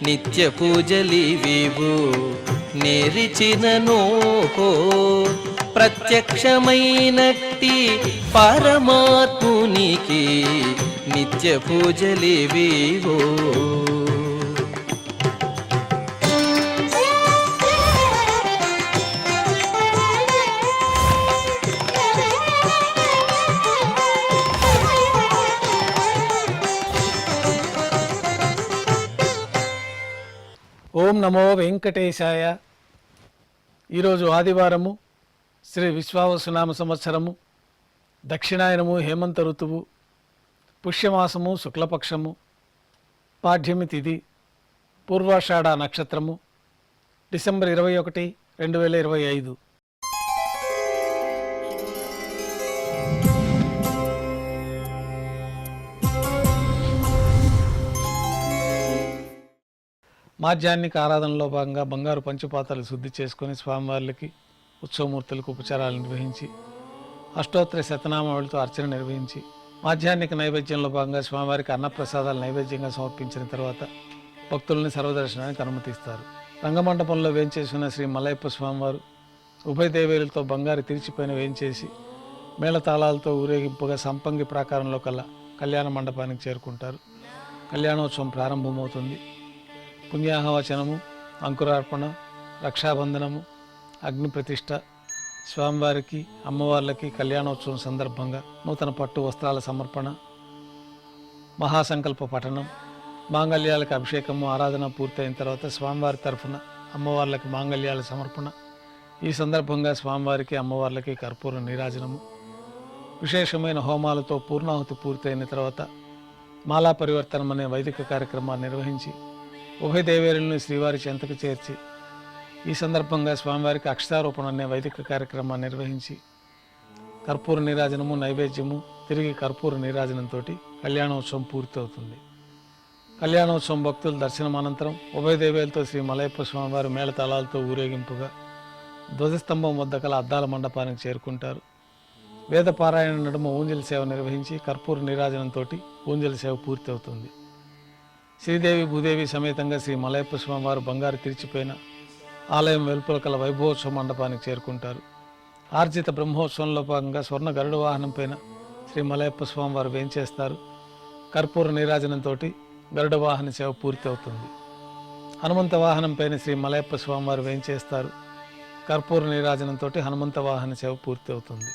నిత్య పూజలివివు నేరిచినను ప్రత్యక్షమైనట్టి పరమాత్మునికి నిత్య పూజలివివో. ఓం నమో వెంకటేశాయ. ఈరోజు ఆదివారము, శ్రీ విశ్వావసునామ సంవత్సరము, దక్షిణాయనము, హేమంత ఋతువు, పుష్యమాసము, శుక్లపక్షము, పాఠ్యమి తిథి, పూర్వాషాఢ నక్షత్రము, డిసెంబర్ 21, 2025. మాధ్యాహ్నిక ఆరాధనలో భాగంగా బంగారు పంచపాత్రలు శుద్ధి చేసుకొని స్వామివార్లకి, ఉత్సవమూర్తులకు ఉపచారాలు నిర్వహించి అష్టోత్తర శతనామావళితో అర్చన నిర్వహించి మాధ్యాహ్నిక నైవేద్యంలో భాగంగా స్వామివారికి అన్నప్రసాదాలు నైవేద్యంగా సమర్పించిన తర్వాత భక్తులని సర్వదర్శనానికి అనుమతిస్తారు. రంగమండపంలో వేంచేసిన శ్రీ మలయప్ప స్వామివారు ఉభయ దేవేరులతో బంగారు తిరిచిపైన వేంచేసి మేళతాళాలతో ఊరేగింపుగా సంపంగి ప్రాకారంలో కల్లా కళ్యాణ మండపానికి చేరుకుంటారు. కళ్యాణోత్సవం ప్రారంభమవుతుంది. పుణ్యాహవచనము, అంకురార్పణ, రక్షాబంధనము, అగ్ని ప్రతిష్ట, స్వామివారికి, అమ్మవార్లకి కళ్యాణోత్సవం సందర్భంగా నూతన పట్టు వస్త్రాల సమర్పణ, మహాసంకల్ప పఠనం, మాంగళ్యాలకు అభిషేకము, ఆరాధన పూర్తయిన తర్వాత స్వామివారి తరఫున అమ్మవార్లకి మాంగళ్యాల సమర్పణ. ఈ సందర్భంగా స్వామివారికి, అమ్మవార్లకి కర్పూర నీరాజనము, విశేషమైన హోమాలతో పూర్ణాహుతి పూర్తయిన తర్వాత మాలా పరివర్తనం అనే వైదిక కార్యక్రమాన్ని నిర్వహించి ఉభయ దేవేరులను శ్రీవారి చెంతకు చేర్చి ఈ సందర్భంగా స్వామివారికి అక్షతారోపణ అనే వైదిక కార్యక్రమాన్ని నిర్వహించి కర్పూర నీరాజనము, నైవేద్యము, తిరిగి కర్పూర నీరాజనంతో కళ్యాణోత్సవం పూర్తవుతుంది. కళ్యాణోత్సవం భక్తుల దర్శనం అనంతరం ఉభయ దేవేలతో శ్రీ మలయప్ప స్వామివారి మేళతాళాలతో ఊరేగింపుగా ధ్వజస్తంభం వద్ద కల అద్దాల మండపానికి చేరుకుంటారు. వేద పారాయణ నడుమ ఊంజల సేవ నిర్వహించి కర్పూర నీరాజనంతో ఊంజల సేవ పూర్తి అవుతుంది. శ్రీదేవి భూదేవి సమేతంగా శ్రీ మలయప్ప స్వామివారు బంగారు తిరిచిపోయిన ఆలయం వెలుపల కల వైభవోత్సవ మండపానికి చేరుకుంటారు. ఆర్జిత బ్రహ్మోత్సవంలో భాగంగా స్వర్ణ గరుడ వాహనం పైన శ్రీ మలయప్ప స్వామివారు వేంచేస్తారు. కర్పూర నీరాజనంతో గరుడ వాహన సేవ పూర్తి అవుతుంది. హనుమంత వాహనం పైన శ్రీ మలయప్ప స్వామివారు వేంచేస్తారు. కర్పూర నీరాజనంతో హనుమంత వాహన సేవ పూర్తి అవుతుంది.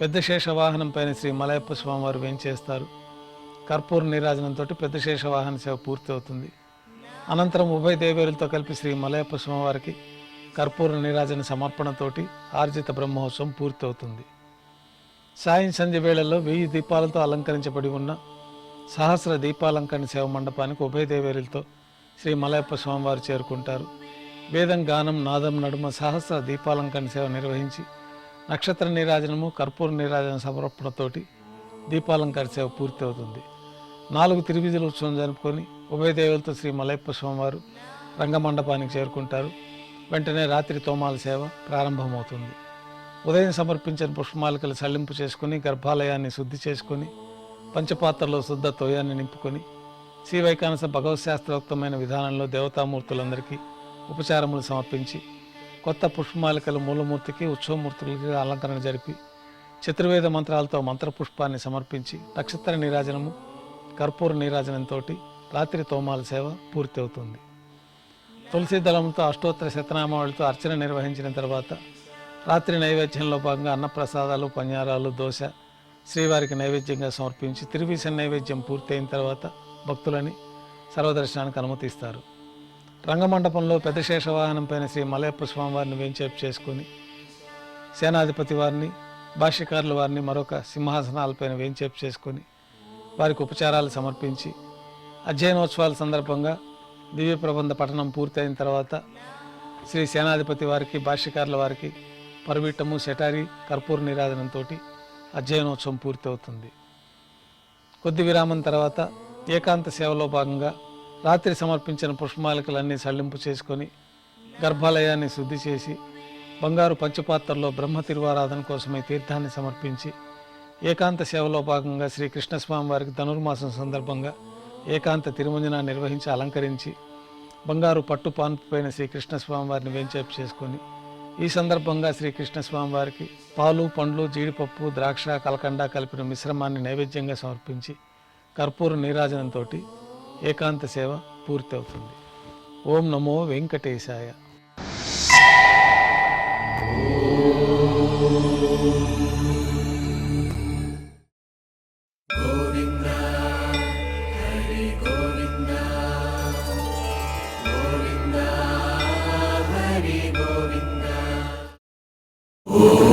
పెద్ద శేష వాహనం పైన శ్రీ మలయప్ప స్వామివారు వేంచేస్తారు. కర్పూర నీరాజనంతో పెద్ద శేష వాహన సేవ పూర్తి అవుతుంది. అనంతరం ఉభయ దేవేరులతో కలిపి శ్రీ మలయప్ప స్వామివారికి కర్పూర నీరాజన సమర్పణతోటి ఆర్జిత బ్రహ్మోత్సవం పూర్తి అవుతుంది. సాయం సంధ్య వేళల్లో 1000 దీపాలతో అలంకరించబడి ఉన్న సహస్ర దీపాలంకరణ సేవ మండపానికి ఉభయ దేవేరులతో శ్రీ మలయప్ప స్వామివారు చేరుకుంటారు. వేదం, గానం, నాదం నడుమ సహస్ర దీపాలంకరణ సేవ నిర్వహించి నక్షత్ర నీరాజనము, కర్పూర నీరాజన సమర్పణతోటి దీపాలంకరణ సేవ పూర్తి అవుతుంది. 4 తిరువీధుల ఉత్సవం జరుపుకొని ఉభయ దేవులతో శ్రీ మలయప్ప స్వామివారు రంగమండపానికి చేరుకుంటారు. వెంటనే రాత్రి తోమాల సేవ ప్రారంభమవుతుంది. ఉదయం సమర్పించిన పుష్పమాలికలు సళ్లింపు చేసుకుని గర్భాలయాన్ని శుద్ధి చేసుకుని పంచపాత్రలో శుద్ధ తోయాన్ని నింపుకొని శ్రీ వైకానస భగవత్ శాస్త్రోక్తమైన విధానంలో దేవతామూర్తులందరికీ ఉపచారములు సమర్పించి కొత్త పుష్పమాలికలు మూలమూర్తికి, ఉత్సవమూర్తులకి అలంకరణ జరిపి చతుర్వేద మంత్రాలతో మంత్రపుష్పాన్ని సమర్పించి నక్షత్ర నీరాజనము, కర్పూర నీరాజనంతో రాత్రి తోమాల సేవ పూర్తి అవుతుంది. తులసి దళంతో అష్టోత్తర శతనామావళితో అర్చన నిర్వహించిన తర్వాత రాత్రి నైవేద్యంలో భాగంగా అన్నప్రసాదాలు, పన్యారాలు, దోశ శ్రీవారికి నైవేద్యంగా సమర్పించి తిరువీస నైవేద్యం పూర్తయిన తర్వాత భక్తులని సర్వదర్శనానికి అనుమతిస్తారు. రంగమండపంలో పెద్ద శేషవాహనం పైన శ్రీ మలయప్ప స్వామివారిని వేంచేపు చేసుకుని సేనాధిపతి వారిని, భాష్యకారుల వారిని మరొక సింహాసనాలపైన వేంచేపు చేసుకొని వారికి ఉపచారాలు సమర్పించి అధ్యయనోత్సవాల సందర్భంగా దివ్య ప్రబంధ పఠనం పూర్తయిన తర్వాత శ్రీ సేనాధిపతి వారికి, భాష్యకారుల వారికి పర్వీటము, శటారి, కర్పూర నీరాజనంతో అధ్యయనోత్సవం పూర్తి అవుతుంది. కొద్ది విరామం తర్వాత ఏకాంత సేవలో భాగంగా రాత్రి సమర్పించిన పుష్పమాలికలన్నీ సళ్లింపు చేసుకొని గర్భాలయాన్ని శుద్ధి చేసి బంగారు పంచపాత్రలో బ్రహ్మ తిరువారాధన కోసమై తీర్థాన్ని సమర్పించి ఏకాంత సేవలో భాగంగా శ్రీకృష్ణస్వామి వారికి ధనుర్మాసం సందర్భంగా ఏకాంత తిరుమంజన నిర్వహించి అలంకరించి బంగారు పట్టు పాన్పుపైన శ్రీకృష్ణస్వామి వారిని వేంచేపు చేసుకొని ఈ సందర్భంగా శ్రీకృష్ణస్వామి వారికి పాలు పండ్లు జీడిపప్పు ద్రాక్ష కలకండ కలిపిన మిశ్రమాన్ని నైవేద్యంగా సమర్పించి కర్పూర నీరాజనంతో ఏకాంత సేవ పూర్తి అవుతుంది. ఓం నమో వెంకటేశాయ. Oh